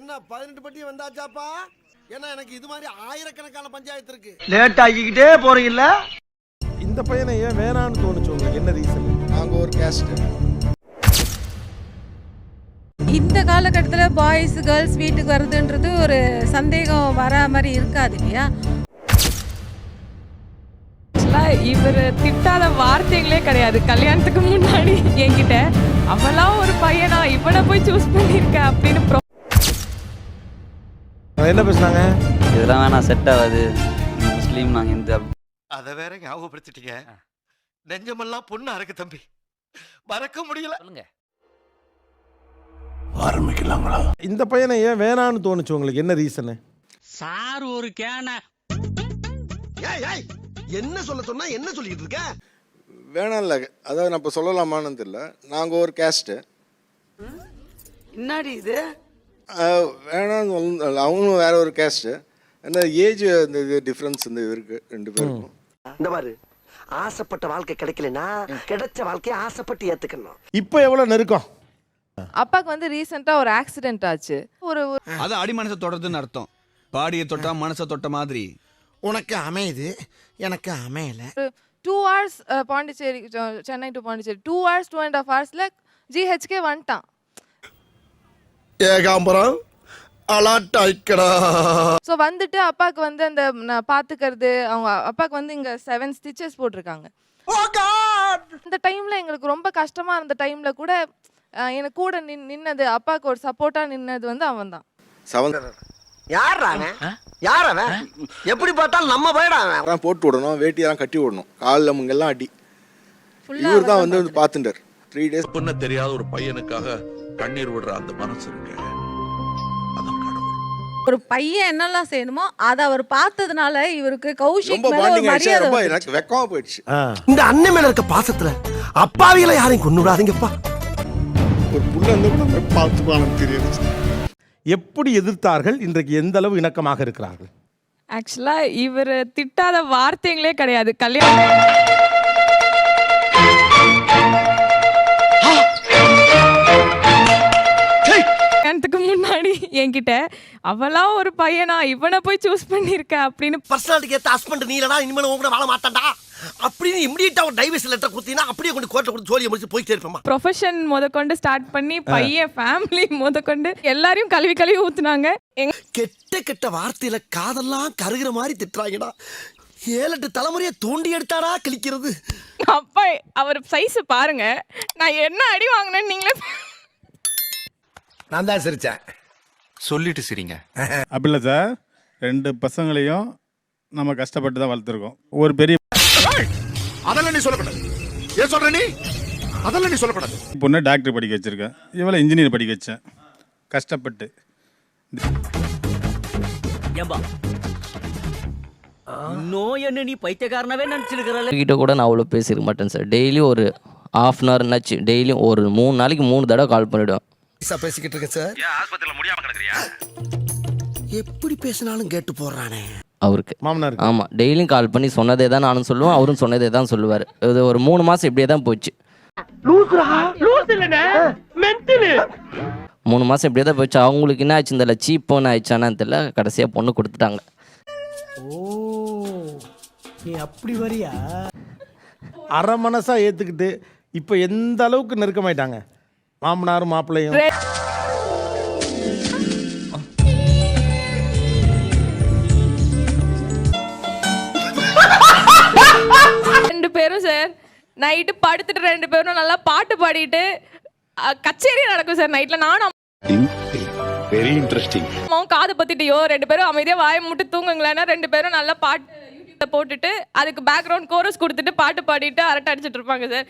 என்ன 18 பட்டி வந்தாச்சாப்பா? ஏன்னா எனக்கு இது மாதிரி ஆயிரக்கணக்கான பஞ்சாயத்து இருக்கு. லேட் ஆகிக்கிட்டே போறீங்கல்ல. இந்த பையனை ஏன் வேணான்னு தோணுச்சு உங்களுக்கு? என்ன ரீசன்? நாங்க ஒரு கேஸ்ட். இந்த காலகட்டத்தில் பாய்ஸ் கேர்ள்ஸ் வீட்டுக்கு வருதுன்றது ஒரு சந்தேகம் வர மாதிரி இருக்காது இல்லையா? இவர் திட்டாத வார்த்தைகளே கிடையாது கல்யாணத்துக்கு முன்னாடி என்கிட்ட. அவெல்லாம் ஒரு பையனா இவனை போய் சூஸ் பண்ணிருக்க அப்படின்னு என்ன பேசுனாங்க? இதெல்லாம் வேணாம், செட் ஆகாது, முஸ்லீம் நாங்கள் இந்த. அதை வேற ஞாபகப்படுத்திட்டீங்க. நெஞ்சமெல்லாம் பொண்ணு அறக்கு தம்பி, மறக்க முடியல. சொல்லுங்க, ஆரம்பிக்கலாங்களா? இந்த பையனை ஏன் வேணான்னு தோணுச்சு உங்களுக்கு? என்ன ரீசன்? சார் ஒரு கேன. என்ன சொல்ல சொன்னா என்ன சொல்லிட்டு இருக்க? வேணாம் இல்லை, அதாவது நான் இப்போ சொல்லலாமான்னு தெரியல. நாங்கள் ஒரு கேஸ்ட்டு. என்னடி இது? வேணாம், அவங்களும் வேற ஒரு கேஸ்ட்டு. ஏன்னா ஏஜ் இந்த இது டிஃப்ரென்ஸ் இந்த இருக்கு ரெண்டு பேருக்கும். இந்த மாதிரி ஆசைப்பட்ட வாழ்க்கை கிடைக்கலனா கிடைச்ச வாழ்க்கையை ஆசைப்பட்டு ஏத்துக்கணும். இப்போ எவ்வளோ நெருக்கம்? அப்பாக்கு வந்து ரீசெண்டா ஒரு ஆக்சிடென்ட் ஆச்சு. ஒரு அது அடிமனசை தொடர்றதுன்னு அர்த்தம். பாடியை தொட்டா மனசை தொட்ட மாதிரி. உனக்கு அமையுது, எனக்கு அமையல. 2 hours Pondicherry, Chennai to Pondicherry 2 hours 2.5 hours ஜிஹெச்கே வந்துட்டான். ஏகாம்பரம் அலாட் ஆயிக்கடா. ஸோ வந்துட்டு அப்பாவுக்கு வந்து அந்த பார்த்துக்கிறது, அவங்க அப்பாவுக்கு வந்து இங்கே 7 stitches போட்டிருக்காங்க. இந்த டைமில் எங்களுக்கு ரொம்ப கஷ்டமாக இருந்த டைமில் கூட எனக்கு கூட நின்னது, அப்பாவுக்கு ஒரு சப்போர்ட்டாக நின்னது வந்து அவன் தான். யார் அவன்? யார் அவன்? எப்படி பார்த்தாலும் நம்ம போயிடான். போட்டு விடணும், வேட்டியெல்லாம் கட்டி விடணும், காலில் முங்கெல்லாம் அடி. இவர் தான் வந்து பார்த்துட்டார். 3 days பொண்ணு தெரியாத ஒரு பையனுக்காக கண்ணீர் விடுற அந்த மனசு இருக்கு. ஒரு பையன் என்னெல்லாம் செய்யணுமோ அதை அவர் பார்த்ததுனால இவருக்கு கௌஷிக் ரொம்ப மேல ஒரு பாண்டிங் ஆயிடுச்சு. மரியாதை ரொம்ப வந்துருச்சு. எனக்கு வெக்கமா போயிடுச்சு. இந்த அண்ணன் மேல இருக்க பாசத்துல அப்பாவிகளை யாரையும் கொண்டு விடாதீங்கப்பா. ஒரு புள்ள வந்து பார்த்துப்பான்னு தெரியுது. எப்படி எதிர்த்தார்கள்? இன்றைக்கு எந்த அளவு இணக்கமாக இருக்கிறார்கள்? ஆக்சுவலா இவர் திட்டாத வார்த்தைகளே கிடையாது கல்யாணத்துக்கு முன்னாடி என்கிட்ட. அவெல்லாம் ஒரு பையனா இவனை போய் சூஸ் பண்ணிருக்க அப்படின்னு. பர்சனாலிட்டிக்கு ஏத்த ஹஸ்பண்ட் நீ இல்லடா, இனிமேல் உன் கூட வாழ மாட்டான்டா அப்படின்னு இமிடியேட்டா ஒரு டைவர்ஸ் லெட்டர் கொடுத்தீங்கன்னா அப்படியே கொண்டு கோர்ட்ல கொடுத்து ஜோலியை முடிச்சு போயிட்டே இருப்பேன். ப்ரொஃபஷன் முதற்கொண்டு ஸ்டார்ட் பண்ணி பையன் ஃபேமிலி முதற்கொண்டு எல்லாரையும் கழுவி ஊத்துனாங்க. கெட்ட கெட்ட வார்த்தையில காதெல்லாம் கருகிற மாதிரி திட்டுறாங்கடா. 7-8 தலைமுறையை தோண்டி எடுத்தாடா கிழிக்கிறது. அப்பா அவர் சைஸ் பாருங்க, நான் என்ன அடி வாங்கினேன்னு நீங்களே. நான் தான் சிரிச்சேன். சொல்லிட்டு சரிங்க. அப்படி இல்லை சார், 2 பசங்களையும் நம்ம கஷ்டப்பட்டு தான் வளர்த்துருக்கோம். ஒரு பெரிய அதெல்லாம் நீ சொல்லக்கூடாது. ஏன் சொல்ற நீ? அதெல்லாம் நீ சொல்லக்கூடாது. பொண்ணு டாக்டர் படிக்க வச்சிருக்கேன், இவளை இன்ஜினியர் படிக்க வச்சேன் கஷ்டப்பட்டு. நோய் என்ன நீ பைத்தியக்காரனவே நினைச்சிருக்கிறல்ல. கிட்ட கூட நான் அவ்வளோ பேசியிருக்க மாட்டேன் சார். டெய்லி ஒரு 1/2 hour என்னாச்சு, டெய்லியும் ஒரு 3 நாளைக்கு 3 தடவை கால் பண்ணிவிடுவேன். பேசிக்கிட்டு இருக்க சார். ஆஸ்பத்திரியில முடியாம கிடக்குறியா? எப்படி பேசினாலும் கேட்டு போடுறானே அவருக்கு. மாமனார்? ஆமாம், டெய்லியும் கால் பண்ணி சொன்னதே தான் நானும் சொல்லுவேன், அவரும் சொன்னதே தான் சொல்லுவார். இது ஒரு 3 மாதம் இப்படியே தான் போச்சு. 3 மாதம் இப்படியே தான் போச்சு. அவங்களுக்கு என்ன ஆச்சு, இந்த சீப்போன்னு ஆயிடுச்சானு தெரியல. கடைசியாக பொண்ணு கொடுத்துட்டாங்க. நீ அப்படி வரியா? அரை மனசா ஏத்துக்கிட்டு இப்போ எந்த அளவுக்கு நெருக்கமாயிட்டாங்க மாமனாரும் மாப்பிள்ளையும்? 2 பேரும் சார் நைட்டு படுத்துட்டு 2 பேரும் நல்லா பாட்டு பாடிட்டு கச்சேரி நடக்கும் சார் நைட்ல. நானும் வெரி இன்ட்ரெஸ்டிங். காது பத்திட்டியோ 2 பேரும் அமைதியா வாயை மூட்டு தூங்குங்களேன்னா 2 பேரும் நல்லா பாட்டு யூடியூப்ல போட்டுட்டு அதுக்கு பேக்ரவுண்ட் கோரஸ் கொடுத்துட்டு பாட்டு பாடிட்டு அரட்டை அடிச்சிட்டு இருப்பாங்க சார்.